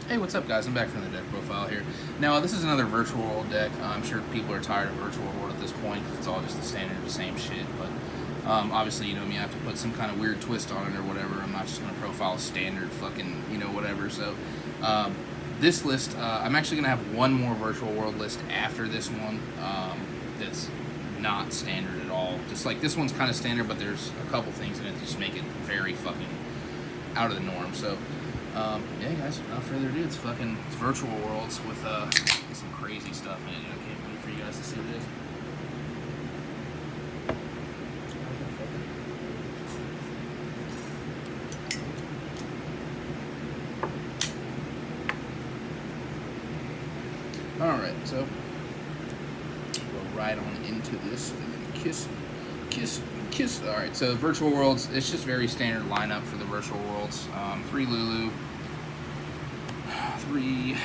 Hey, what's up, guys? I'm back from the deck profile here. Now, this is another Virtual World deck. I'm sure people are tired of Virtual World at this point because it's all just the standard, the same shit. But obviously, you know me, I have to put some kind of weird twist on it or whatever. I'm not just going to profile standard fucking, whatever. So, this list, I'm actually going to have one more Virtual World list after this one that's not standard at all. Just like this one's kind of standard, but there's a couple things in it that just make it very fucking out of the norm. So, yeah, guys, without further ado, it's Virtual Worlds with some crazy stuff in it. I can't wait for you guys to see this. Alright, so we'll ride on into this and then kiss. Alright, so Virtual Worlds, it's just very standard lineup for the Virtual Worlds. 3 Lulu, 3.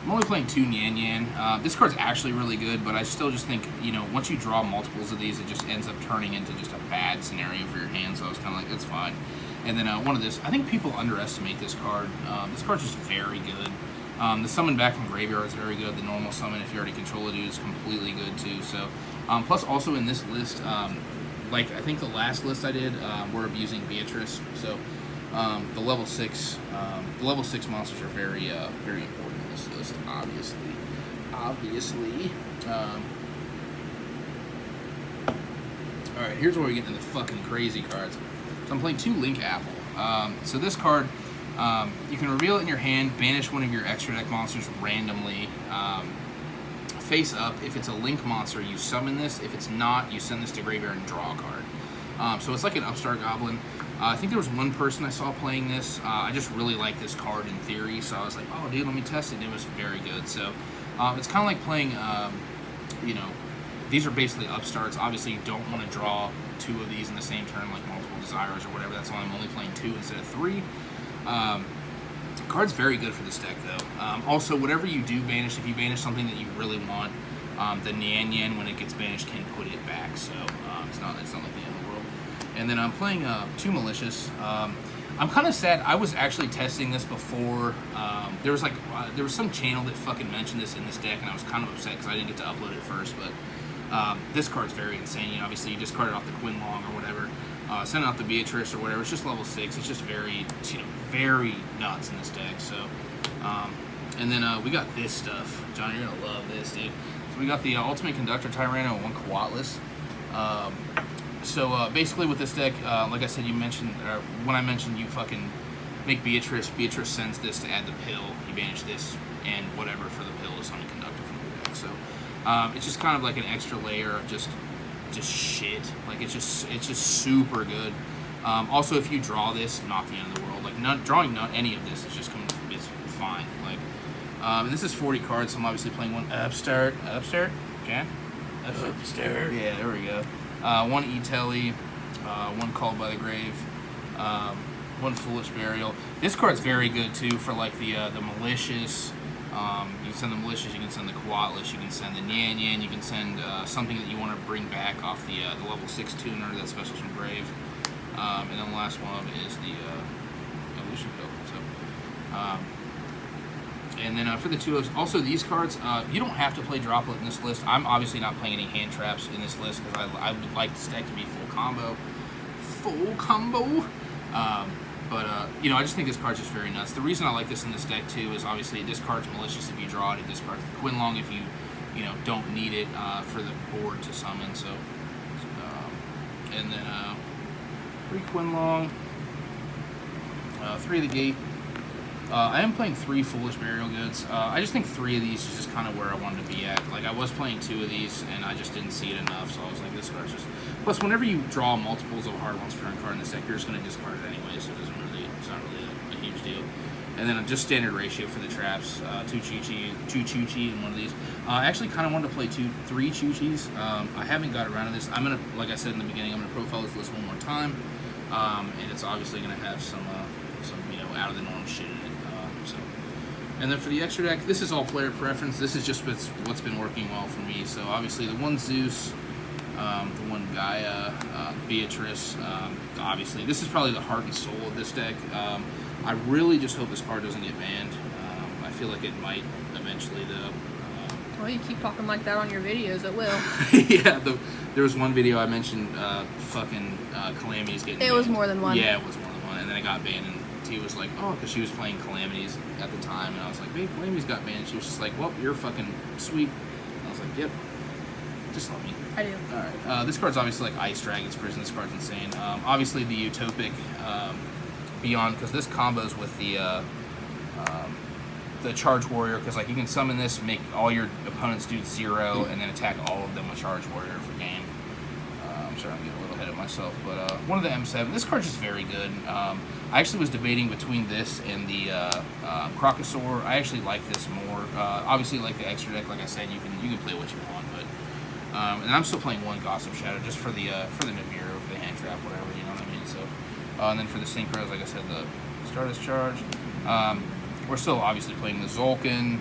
I'm only playing 2 Nyan Nyan. This card's actually really good, but I still just think, once you draw multiples of these, it just ends up turning into just a bad scenario for your hand, so I was kind of like, it's fine. And then one of this, I think people underestimate this card. This card's just very good. The summon back from graveyard is very good. The normal summon, if you already control it, is completely good too. So, plus also in this list, like I think the last list I did, we're abusing Beatrice. So, the level 6 monsters are very important in this list. Obviously. All right, here's where we get into the fucking crazy cards. So I'm playing 2 Link Apple. So this card, you can reveal it in your hand, banish one of your extra deck monsters randomly. Face up, if it's a Link monster, you summon this. If it's not, you send this to graveyard and draw a card. So it's like an Upstart Goblin. I think there was one person I saw playing this. I just really like this card in theory, so I was like, oh, dude, let me test it, and it was very good. So it's kind of like playing, these are basically upstarts. Obviously, you don't want to draw 2 of these in the same turn, like multiple desires or whatever. That's why I'm only playing 2 instead of 3. Card's very good for this deck, though. Also, whatever you do banish, if you banish something that you really want, the Nyan Nyan, when it gets banished, can put it back. So it's not like the end of the world. And then I'm playing 2 Malicious. I'm kind of sad. I was actually testing this before. There was some channel that fucking mentioned this in this deck, and I was kind of upset because I didn't get to upload it first. But this card's very insane. Obviously, you discard it off the Quinlong or whatever. Send out the Beatrice or whatever. It's just level 6. It's just very, very nuts in this deck. So, and then we got this stuff. Johnny, you're gonna love this, dude. So we got the Ultimate Conductor Tyranno and 1 Coatless. So basically with this deck, like I said, when I mentioned you fucking make Beatrice. Beatrice sends this to add the pill. You banish this and whatever for the pill to summon Conductor from your deck. So it's just kind of like an extra layer of just shit. Like it's just super good. Also, if you draw this, not the end of the world. Like drawing any of this is just it's fine. Like and this is 40 cards. So I'm obviously playing 1 Upstart. Okay. Upstart. Yeah, there we go. 1 E-Telly, 1 Called by the Grave, 1 Foolish Burial. This card's very good too for like the Malicious. You can send the Malicious, you can send the Coatless, you can send the Nyan Nyan, you can send something that you want to bring back off the level 6 tuner that specials from Grave. And then the last one is the Evolution Pill. So, and then for the 2Os, also these cards, you don't have to play Droplet in this list. I'm obviously not playing any hand traps in this list because I would like this deck to be full combo. I just think this card's just very nuts. The reason I like this in this deck too is obviously it discards Malicious if you draw it. It discards the Quinlong if you don't need it for the board to summon. So, and then 3 Quinlong, 3 of the Gate. I am playing 3 Foolish Burial Goods. I just think 3 of these is just kind of where I wanted to be at. Like, I was playing 2 of these, and I just didn't see it enough, so I was like, this card's just... Plus, whenever you draw multiples of a hard once per turn card in this deck, you're just going to discard it anyway, so it's not really a huge deal. And then just standard ratio for the traps, 2 Chuchi, and 1 of these. I actually kind of wanted to play 3 Chuchis. I haven't got around to this. I'm going to, like I said in the beginning, I'm going to profile this list one more time, and it's obviously going to have some out of the norm shit in it. And then for the extra deck, this is all player preference. This is just what's been working well for me. So obviously the 1 Zeus, the one Gaia, Beatrice. Obviously, this is probably the heart and soul of this deck. I really just hope this card doesn't get banned. I feel like it might eventually, though. Well, you keep talking like that on your videos, it will. Yeah, there was one video I mentioned Calamities getting banned. It was more than one. Yeah, it was more than one, and then it got banned, and T was like, oh, because she was playing Calamities at the time, and I was like, babe, Calamities got banned, and she was just like, well, you're fucking sweet. And I was like, yep, just love me. I do. Alright, this card's obviously like Ice Dragon's Prison. This card's insane. Obviously the Utopic Beyond, because this combos with the Charge Warrior, because like you can summon this, make all your opponents do 0, and then attack all of them with Charge Warrior for game. I'm sorry, I'm getting a little ahead of myself, but one of the M7. This card's just very good. I actually was debating between this and the Crocosaur. I actually like this more. Obviously, like the extra deck, like I said, you can play what you want, but and I'm still playing one Gossip Shadow just for the Nibiru, for the hand trap, whatever, you know what I mean. So, and then for the Synchros, like I said, the Stardust Charge. We're still obviously playing the Zolkin,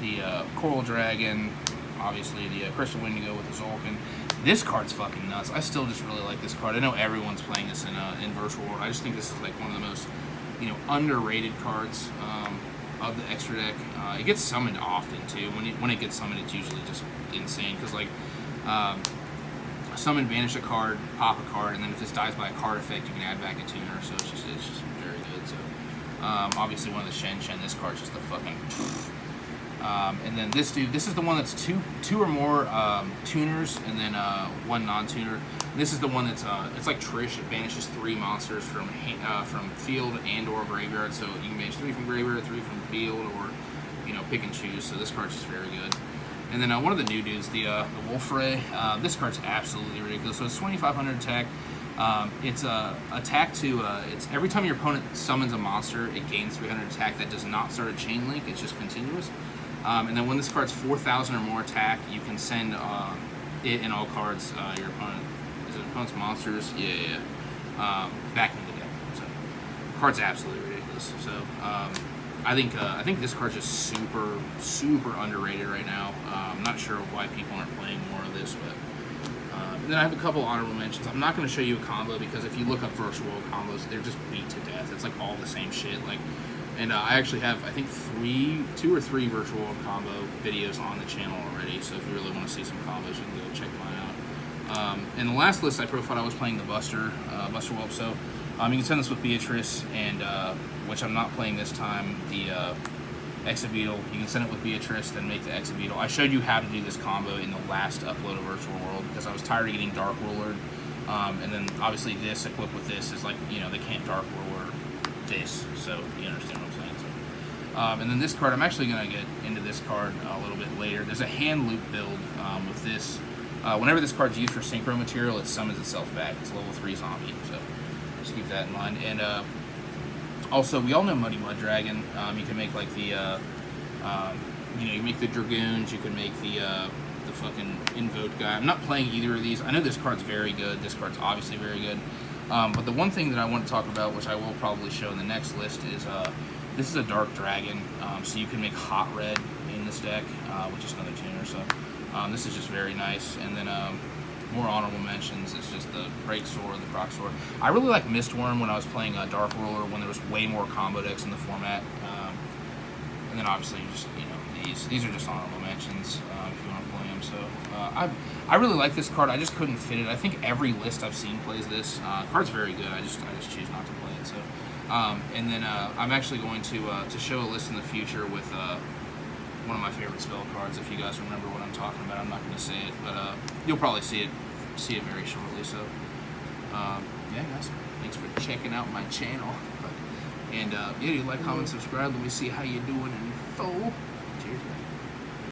the Coral Dragon, obviously the Crystal Wendigo with the Zolkin. This card's fucking nuts. I still just really like this card. I know everyone's playing this in Virtual World. I just think this is like one of the most, underrated cards of the extra deck. It gets summoned often too. When it gets summoned, it's usually just insane because like summon, banish a card, pop a card, and then if this dies by a card effect, you can add back a tuner. So it's just very good. So obviously one of the Shen, this card's just the fucking. And then this dude, this is the one that's two or more tuners, and then one non-tuner. This is the one that's it's like Trish. It banishes 3 monsters from field and or graveyard. So you can banish 3 from graveyard, 3 from field, or pick and choose. So this card's just very good. And then one of the new dudes, the Wolfray. This card's absolutely ridiculous. So it's 2,500 attack. It's attack to it's every time your opponent summons a monster, it gains 300 attack. That does not start a chain link. It's just continuous. And then when this card's 4,000 or more attack, you can send it and all cards your opponent's monsters, back into the deck. So the card's absolutely ridiculous. So I think this card's just super underrated right now. I'm not sure why people aren't playing more of this, but and then I have a couple honorable mentions. I'm not going to show you a combo because if you look up Virtual World combos, they're just beat to death. It's like all the same shit. Like. And I actually have, I think, 2 or 3 Virtual World combo videos on the channel already. So if you really want to see some combos, you can go check mine out. And the last list I profiled, I was playing the Buster Whelp. So you can send this with Beatrice, and which I'm not playing this time. The Exabeetle. You can send it with Beatrice, then make the Exabeetle. I showed you how to do this combo in the last upload of Virtual World because I was tired of getting Dark Rulered. And then obviously this equipped with this is like they can't Dark Ruler this, so you understand what I'm saying. So, and then this card, I'm actually going to get into this card a little bit later. There's a hand loop build with this. Whenever this card's used for synchro material, it summons itself back. It's a level 3 zombie, so just keep that in mind. And also, we all know Muddy Mud Dragon. You can make like the, you make the Dragoons. You can make the fucking Invoke guy. I'm not playing either of these. I know this card's very good. This card's obviously very good. But the one thing that I want to talk about, which I will probably show in the next list, is this is a Dark Dragon, so you can make Hot Red in this deck, which is another tuner. So this is just very nice. And then more honorable mentions is just the Break Sword, the Croc Sword. I really like Mistworm when I was playing Dark Ruler when there was way more combo decks in the format. And then obviously just these are just honorable mentions if you want to play them. So I really like this card. I just couldn't fit it. I think every list I've seen plays this. Card's very good. I just choose not to play it. So and then I'm actually going to show a list in the future with one of my favorite spell cards. If you guys remember what I'm talking about, I'm not going to say it, but you'll probably see it very shortly. So yeah, guys, thanks for checking out my channel. And yeah, you like, comment, subscribe. Let me see how you doing in full. Cheers.